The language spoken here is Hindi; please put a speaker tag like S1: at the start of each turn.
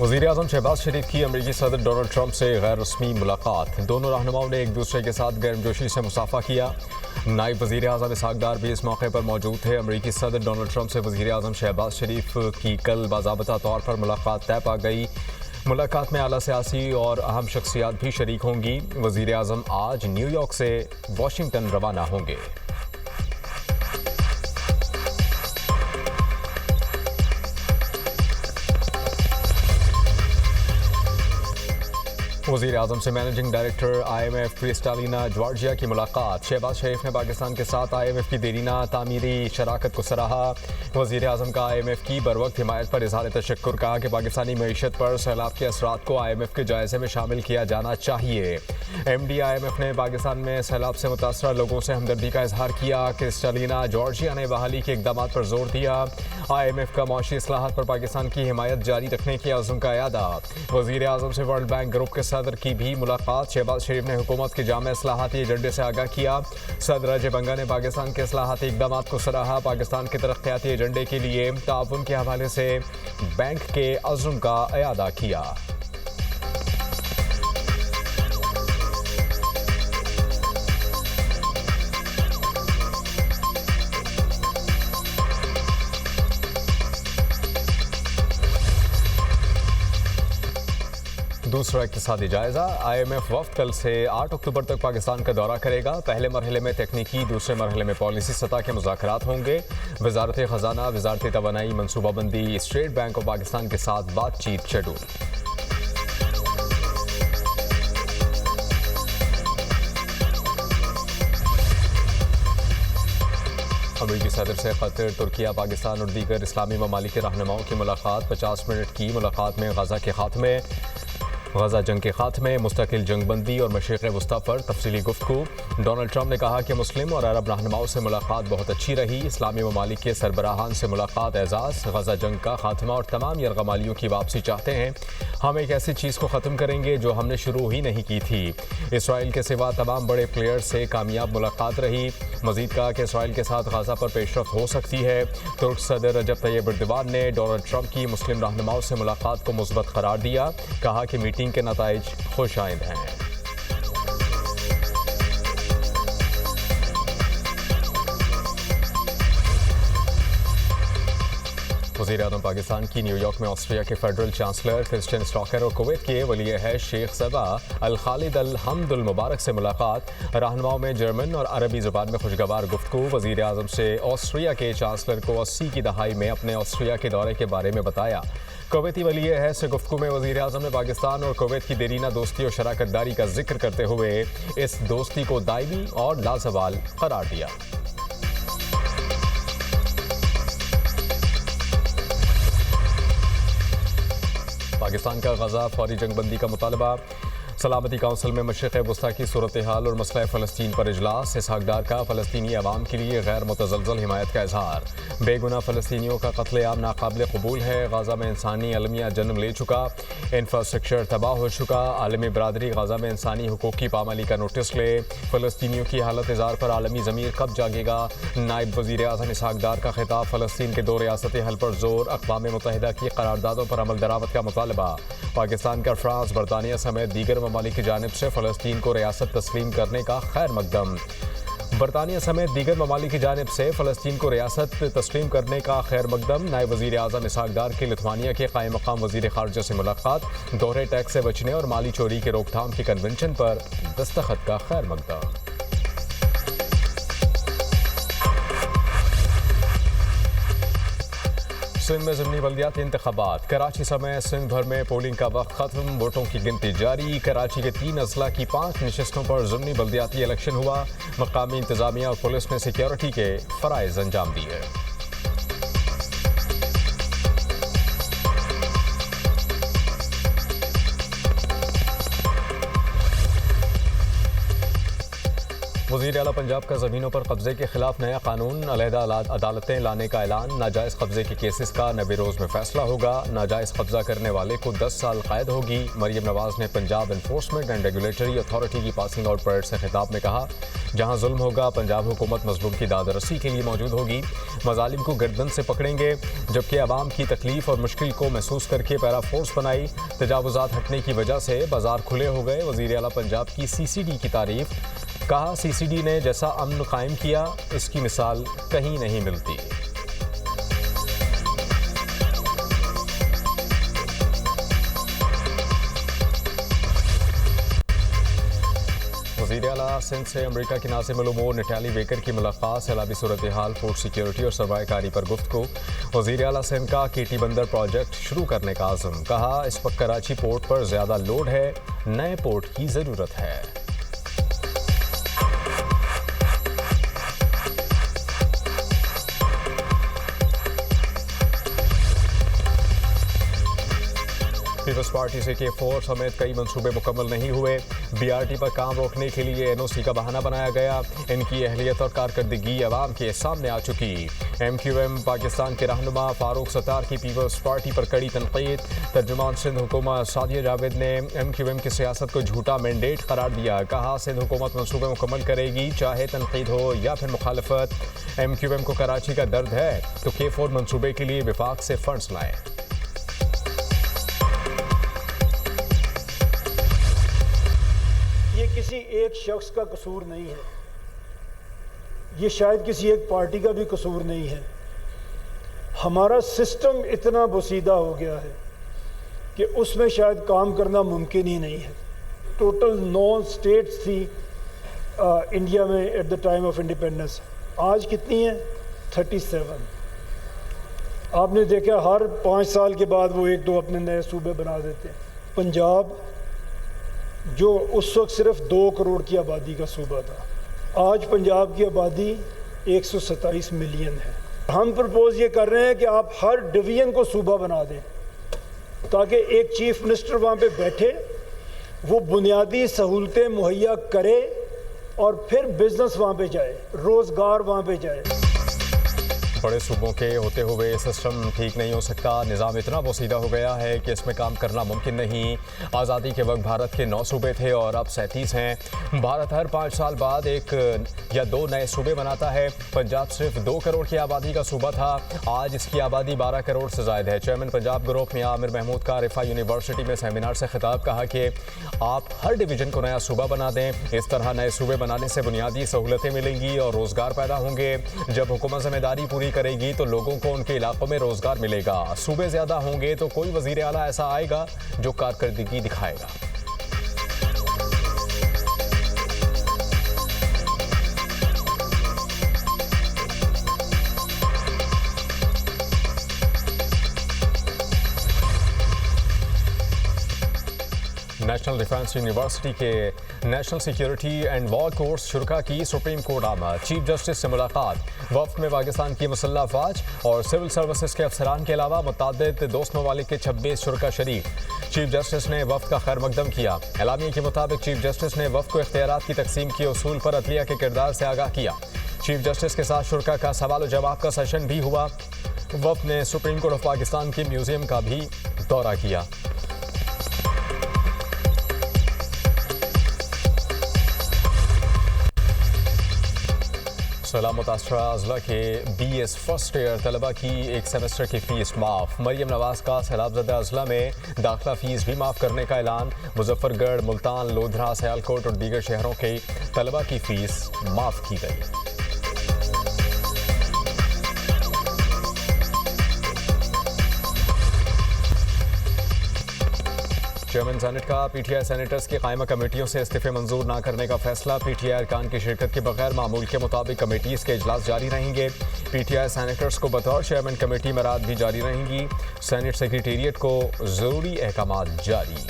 S1: वज़ीर-ए-आज़म शहबाज शरीफ की अमेरिकी सदर डोनाल्ड ट्रंप से गैर रस्मी मुलाकात। दोनों रहनुमाओं ने एक दूसरे के साथ गर्मजोशी से मुसाफा किया। नायब वज़ीर-ए-आज़म इसहाक डार भी इस मौके पर मौजूद थे। अमेरिकी सदर डोनाल्ड ट्रंप से वज़ीर-ए-आज़म शहबाज शरीफ की कल बाज़ाबता तौर पर मुलाकात तय पा गई। मुलाकात में आला सियासी और अहम शख्सियात भी शरीक होंगी। वज़ीर-ए-आज़म आज न्यूयॉर्क से वाशिंगटन रवाना होंगे। वज़ीर-ए-आज़म से managing director IMF Kristalina Georgia की मुलाकात। शहबाज शरीफ ने पाकिस्तान के साथ IMF की देरीना तामीरी शराकत को सराहा। वज़ीर-ए-आज़म का IMF की बरवक्त हिमायत पर इज़हार तशक्कुर। कहा कि पाकिस्तानी मईशत पर सैलाब के असरात को IMF के जायज़े में शामिल किया जाना चाहिए। MD IMF ने पाकिस्तान में सैलाब से मुतासरा लोगों से हमदर्दी का इजहार किया। क्रिस्टालिना जॉर्जिया ने बहाली के इक़दाम पर जोर दिया। IMF का मौशी इस्लाहात पर पाकिस्तान की हिमायत जारी रखने के अज़्म का यादा। वज़ीर-ए-आज़म से वर्ल्ड बैंक ग्रुप के सदर की भी मुलाकात। शहबाज शरीफ ने हुकूमत के जामे इस्लाहाती एजेंडे से आगाह किया। सदर अजय बंगा ने पाकिस्तान के इस्लाहाती इक़दाम को सराहा। पाकिस्तान के तरक्याती एजेंडे के लिए ताउन के हवाले से बैंक के अज़्म का यादा किया। दूसरा इक़्तिसादी जायज़ा। IMF वफ़द कल से 8 अक्टूबर तक पाकिस्तान का दौरा करेगा। पहले मरहले में तकनीकी, दूसरे मरहले में पॉलिसी सतह के मुज़ाकरात होंगे। वज़ारत ख़ज़ाना, वज़ारत तवानाई, मनसूबाबंदी, स्टेट बैंक ऑफ पाकिस्तान के साथ बातचीत शेड्यूल। अमेरिकी सदर से कतर, तुर्किया, पाकिस्तान और दीगर इस्लामी ममालिक के रहनुमाओं की मुलाकात। 50 मिनट की मुलाकात में गजा जंग के खात्मे, मुस्तकिल जंगबंदी और मशरिक़ वस्ता पर तफसीली गुफ्तगू। डोनाल्ड ट्रंप ने कहा कि मुस्लिम और अरब रहनुमाओं से मुलाकात बहुत अच्छी रही। इस्लामी ममालिक के सरबराहान से मुलाकात एजाज़। गजा जंग का खात्मा और तमाम यरगमालियों की वापसी चाहते हैं। हम एक ऐसी चीज़ को ख़त्म करेंगे जो हमने शुरू ही नहीं की थी। इसराइल के सिवा तमाम बड़े प्लेयर से कामयाब मुलाकात रही। मज़ीद कहा कि इसराइल के साथ गाज़ा पर पेशरफ्त हो सकती है। तुर्क सदर रजब तैयब एर्दोगान ने डोनाल्ड ट्रंप की मुस्लिम रहनुमाओं से मुलाकात को मुस्बत करार दिया। कहा कि मीटिंग के नताइज खुशाइंद हैं। वज़ीर-ए-आज़म पाकिस्तान की न्यूयॉर्क में ऑस्ट्रिया के फेडरल चांसलर क्रिस्टियन स्टॉकर और कुवैत के वली अहद शेख सबा अल खालिद अल हमदुल मुबारक से मुलाकात। रहनुमाओं में जर्मन और अरबी ज़ुबान में खुशगवार गुफ्तगू। वज़ीर-ए-आज़म से ऑस्ट्रिया के चांसलर को 80 की दहाई में अपने ऑस्ट्रिया के दौरे के बारे में बताया। कुवैती वली अहद से गुफ्तगू में वज़ीर-ए-आज़म ने पाकिस्तान और कुवैत की देरीना दोस्ती और शराकत दारी का जिक्र करते हुए इस दोस्ती को दायमी और लाज़वाल करार दिया। पाकिस्तान का गजा फौरी जंगबंदी का मुतालबा। सलामती काउंसिल में मशरिक़ वस्ता की सूरत हाल और मसला फ़लस्तीन पर इजलास। इसहाक डार का फ़लस्तीनी अवाम के लिए गैर मुतज़लज़ल हिमायत का इजहार। बेगुनाह फ़लस्तीनियों का क़त्ल-ए-आम नाक़ाबिल क़बूल है। गाज़ा में इंसानी अलमिया जन्म ले चुका, इंफ्रास्ट्रक्चर तबाह हो चुका। आलमी बरादरी गाज़ा में इंसानी हुकूक़ की पामाली का नोटिस ले। फ़लस्तीनियों की हालत इज़ार पर आलमी ज़मीर कब जागेगा। नायब वज़ीर-ए-आज़म इसहाक डार का खिताब। फ़लस्तीन के 2 रियासती हल पर जोर। अक़वाम मुत्तहिदा की करारदादों पर अमल दरामद का मुतालबा। पाकिस्तान का फ्रांस, बरतानिया समेत दीगर ममालिक की जानिब से फ़लस्तीन को रियासत तस्लीम करने का खैर मकदम। बरतानिया समेत दीगर ममालिक की जानिब से फ़लस्तीन को रियासत तस्लीम करने का खैर मकदम। नायब वज़ीर-ए-आज़म इसहाक डार की लिथुआनिया के क़ायम मक़ाम वज़ीर ख़ारजा से मुलाकात। दोहरे टैक्स से बचने और माली चोरी के रोकथाम की कन्वेंशन पर दस्तखत का खैर मकदम। सिंध में ज़िमनी बल्दियाती इंतख़ाबात। कराची समेत सिंध भर में पोलिंग का वक्त ख़त्म, वोटों की गिनती जारी। कराची के 3 अजला की 5 नशिस्तों पर ज़िमनी बल्दियाती इलेक्शन हुआ। मकामी इंतज़ामिया और पुलिस ने सिक्योरिटी के फ़राइज़ अंजाम दिए। वज़ीर आला पंजाब का ज़मीनों पर कब्जे के खिलाफ नया कानून, अलहदा अदालतें लाने का ऐलान। नाजायज़ कब्जे के केसेस का 90 रोज़ में फैसला होगा। नाजायज़ कब्जा करने वाले को 10 साल कैद होगी। मरियम नवाज ने Punjab enforcement and regulatory authority की पासिंग आउट परेड से खिताब में कहा, जहां जुल्म होगा पंजाब हुकूमत मजलूम की दादरसी के लिए मौजूद होगी। मजालिम को गर्दन से पकड़ेंगे, जबकि आवाम की तकलीफ और मुश्किल को महसूस करके पैरा फोर्स बनाई। तजावुजात हटने की वजह से बाजार खुले हो गए। वज़ीर आला पंजाब की CCD की तारीफ, कहा CCD ने जैसा अमन कायम किया इसकी मिसाल कहीं नहीं मिलती। वज़ीर आला सिंध से अमरीका के नाज़िम उल-उमूर नटाली बेकर की मुलाकात। सैलाबी सूरत हाल, फूड सिक्योरिटी और सरमायाकारी पर गुफ्तगू। वज़ीर आला सिंध का KT बंदर प्रोजेक्ट शुरू करने का आज़म, कहा इस वक्त कराची पोर्ट पर ज़्यादा लोड है, नए पोर्ट की ज़रूरत है। पीपल्स पार्टी से K4 समेत कई मंसूबे मुकम्मल नहीं हुए। BRT पर काम रोकने के लिए NOC का बहाना बनाया गया। इनकी अहलियत और कारकर्दगी अवाम के सामने आ चुकी। MQM पाकिस्तान के रहनुमा फारूक सत्तार की पीपल्स पार्टी पर कड़ी तनकीद। तर्जुमान सिंध हुकूमत सादिया जावेद ने MQM की सियासत को झूठा मैंडेट करार दिया। कहा सिंध हुकूमत मंसूबे मुकम्मल करेगी, चाहे तनकीद हो या फिर मुखालफत। MQM को कराची का दर्द है तो K4 मंसूबे के लिए विफाक से फंड्स लाएं।
S2: ये किसी एक शख्स का कसूर नहीं है, ये शायद किसी एक पार्टी का भी कसूर नहीं है। हमारा सिस्टम इतना बोसीदा हो गया है कि उसमें शायद काम करना मुमकिन ही नहीं है। टोटल 9 स्टेट्स थी इंडिया में at the time of independence, आज कितनी है? 37। आपने देखा हर 5 साल के बाद वो 1-2 अपने नए सूबे बना देते हैं। पंजाब जो उस वक्त सिर्फ 2 करोड़ की आबादी का सूबा था, आज पंजाब की आबादी 127 मिलियन है। हम प्रपोज ये कर रहे हैं कि आप हर डिवीज़न को सूबा बना दें ताकि एक चीफ मिनिस्टर वहाँ पे बैठे, वो बुनियादी सहूलतें मुहैया करे और फिर बिजनेस वहाँ पे जाए, रोज़गार वहाँ पे जाए।
S1: बड़े सूबों के होते हुए सिस्टम ठीक नहीं हो सकता। निज़ाम इतना बोसीदा हो गया है कि इसमें काम करना मुमकिन नहीं। आज़ादी के वक्त भारत के 9 सूबे थे और अब 37 हैं। भारत हर 5 साल बाद 1 या 2 नए सूबे बनाता है। पंजाब सिर्फ 2 करोड़ की आबादी का सूबा था, आज इसकी आबादी 12 करोड़ से ज़ायद है। चेयरमैन पंजाब ग्रुप मियां आमिर महमूद का रिफा यूनिवर्सिटी में सेमिनार से खिताब, कहा कि आप हर डिवीज़न को नया सूबा बना दें। इस तरह नए सूबे बनाने से बुनियादी सहूलतें मिलेंगी और रोज़गार पैदा होंगे। जब हुकूमत जिम्मेदारी पूरी करेगी तो लोगों को उनके इलाकों में रोजगार मिलेगा। सूबे ज्यादा होंगे तो कोई वजीर आला ऐसा आएगा जो कारकर्दगी दिखाएगा। नेशनल डिफेंस यूनिवर्सिटी के National Security and War Course शुरा की सुप्रीम कोर्ट आमद। चीफ जस्टिस से मुलाकात। वफ्द में पाकिस्तान की मुसल्लह अफवाज और सिविल सर्विसेज के अफसरान के अलावा मुतअद्दिद दोस्त ममालिक के 26 शुरा शरीक। चीफ जस्टिस ने वफ्द का खैर मकदम किया। एलामिया के मुताबिक चीफ जस्टिस ने वफ्द को इख्तियारात की तकसीम के उसूल पर अदलिया के किरदार से आगाह किया। चीफ जस्टिस के साथ शुरा का सवाल जवाब का सेशन भी हुआ। वफ्द ने सुप्रीम कोर्ट ऑफ पाकिस्तान के म्यूजियम का भी दौरा किया। सैलाब मुतासरा अजला के BS फर्स्ट ईयर तलबा की 1 सेमेस्टर की फ़ीस माफ़। मरियम नवाज का सैलाबज़दा अजला में दाखिला फ़ीस भी माफ़ करने का ऐलान। मुजफ्फरगढ़, मुल्तान, लोधरा, सियालकोट और दीगर शहरों के तलबा की फ़ीस माफ़ की गई। चेयरमैन सेनेट का PTI सेनेटर्स की कायमा कमेटियों से इस्तीफे मंजूर न करने का फैसला। PTI अरकान की शिरकत के बगैर मामूल के मुताबिक कमेटीज़ के इजलास जारी रहेंगे। PTI सेनेटर्स को बतौर चेयरमैन कमेटी मराद भी जारी रहेंगी। सेनेट सेक्रेटेरिएट को ज़रूरी अहकामात जारी।